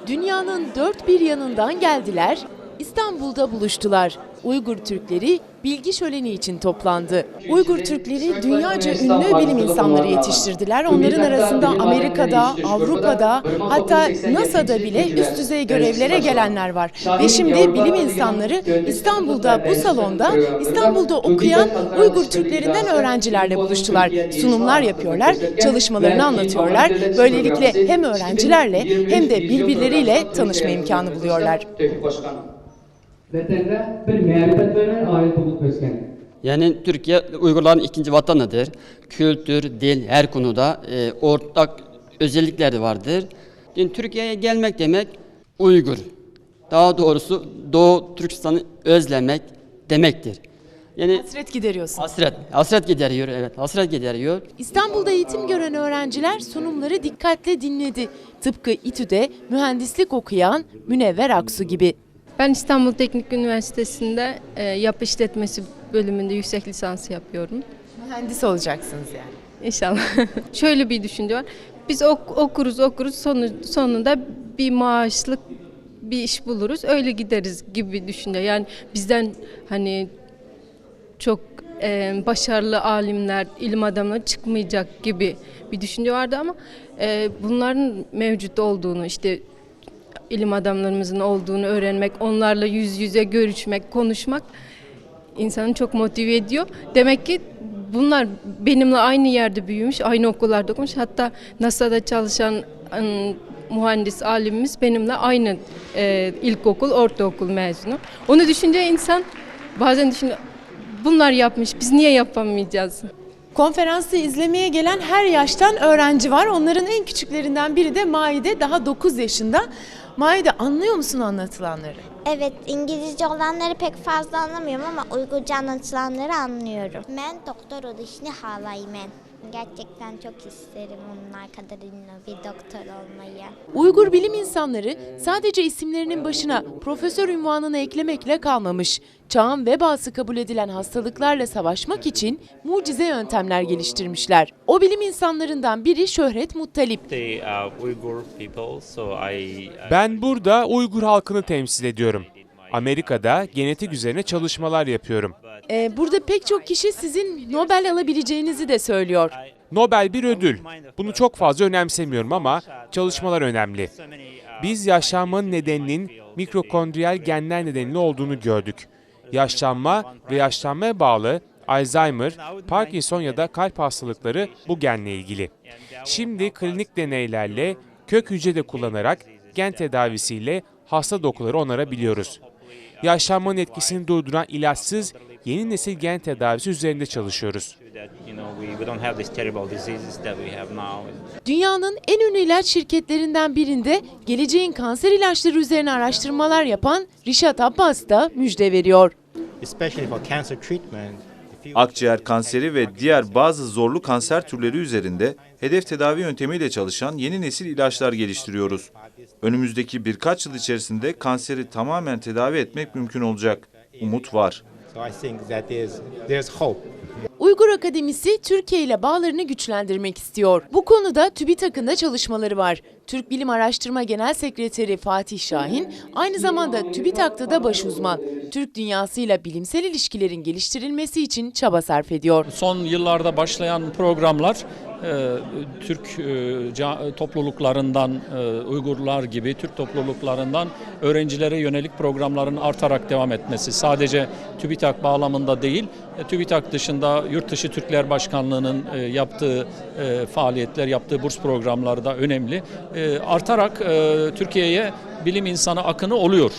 Dünyanın dört bir yanından geldiler, İstanbul'da buluştular. Uygur Türkleri bilgi şöleni için toplandı. Uygur Türkleri dünyaca ünlü bilim insanları yetiştirdiler. Onların arasında Amerika'da, Avrupa'da, hatta NASA'da bile üst düzey görevlere gelenler var. Ve şimdi bilim insanları İstanbul'da bu salonda İstanbul'da okuyan Uygur Türklerinden öğrencilerle buluştular. Sunumlar yapıyorlar, çalışmalarını anlatıyorlar. Böylelikle hem öğrencilerle hem de birbirleriyle tanışma imkanı buluyorlar. Yani Türkiye Uygurların ikinci vatanıdır. Kültür, dil, her konuda ortak özellikler de vardır. Yani Türkiye'ye gelmek demek Uygur. Daha doğrusu Doğu Türkistan'ı özlemek demektir. Yani hasret gideriyorsun. Hasret gideriyor, evet. Hasret gideriyor. İstanbul'da eğitim gören öğrenciler sunumları dikkatle dinledi. Tıpkı İTÜ'de mühendislik okuyan Münevver Aksu gibi. Ben İstanbul Teknik Üniversitesi'nde yapı işletmesi bölümünde yüksek lisans yapıyorum. Mühendis olacaksınız yani. İnşallah. Şöyle bir düşünce var. Biz okuruz sonunda bir maaşlık bir iş buluruz. Öyle gideriz gibi düşünce. Yani bizden hani çok başarılı alimler, ilim adamları çıkmayacak gibi bir düşünce vardı ama bunların mevcut olduğunu, işte ilim adamlarımızın olduğunu öğrenmek, onlarla yüz yüze görüşmek, konuşmak insanı çok motive ediyor. Demek ki bunlar benimle aynı yerde büyümüş, aynı okullarda okumuş. Hatta NASA'da çalışan mühendis alimimiz benimle aynı ilkokul, ortaokul mezunu. Onu düşünce insan bazen düşünüyor, bunlar yapmış, biz niye yapamayacağız? Konferansı izlemeye gelen her yaştan öğrenci var. Onların en küçüklerinden biri de Maide, daha 9 yaşında. Maide, anlıyor musun anlatılanları? Evet, İngilizce olanları pek fazla anlamıyorum ama Uygurca anlatılanları anlıyorum. Ben doktor oluşunu halayım. Gerçekten çok isterim onlar kadar ünlü bir doktor olmayı. Uygur bilim insanları sadece isimlerinin başına profesör unvanını eklemekle kalmamış. Çağın vebası kabul edilen hastalıklarla savaşmak için mucize yöntemler geliştirmişler. O bilim insanlarından biri Şöhret Muttalip. Ben burada Uygur halkını temsil ediyorum. Amerika'da genetik üzerine çalışmalar yapıyorum. Burada pek çok kişi sizin Nobel alabileceğinizi de söylüyor. Nobel bir ödül. Bunu çok fazla önemsemiyorum ama çalışmalar önemli. Biz yaşlanmanın nedeninin mitokondriyal genler nedeniyle olduğunu gördük. Yaşlanma ve yaşlanmaya bağlı Alzheimer, Parkinson ya da kalp hastalıkları bu genle ilgili. Şimdi klinik deneylerle, kök hücre de kullanarak gen tedavisiyle hasta dokuları onarabiliyoruz. Yaşlanmanın etkisini durduran ilaçsız yeni nesil gen tedavisi üzerinde çalışıyoruz. Dünyanın en ünlü ilaç şirketlerinden birinde geleceğin kanser ilaçları üzerine araştırmalar yapan Rişat Abbas da müjde veriyor. Akciğer kanseri ve diğer bazı zorlu kanser türleri üzerinde hedef tedavi yöntemiyle çalışan yeni nesil ilaçlar geliştiriyoruz. Önümüzdeki birkaç yıl içerisinde kanseri tamamen tedavi etmek mümkün olacak. Umut var. Uygur Akademisi Türkiye ile bağlarını güçlendirmek istiyor. Bu konuda TÜBİTAK'ın da çalışmaları var. Türk Bilim Araştırma Genel Sekreteri Fatih Şahin aynı zamanda TÜBİTAK'ta da baş uzman. Türk dünyasıyla bilimsel ilişkilerin geliştirilmesi için çaba sarf ediyor. Son yıllarda başlayan programlar Türk topluluklarından, Uygurlar gibi Türk topluluklarından öğrencilere yönelik programların artarak devam etmesi. Sadece TÜBİTAK bağlamında değil, TÜBİTAK dışında Yurtdışı Türkler Başkanlığı'nın yaptığı faaliyetler, yaptığı burs programları da önemli. Artarak Türkiye'ye bilim insanı akını oluyor.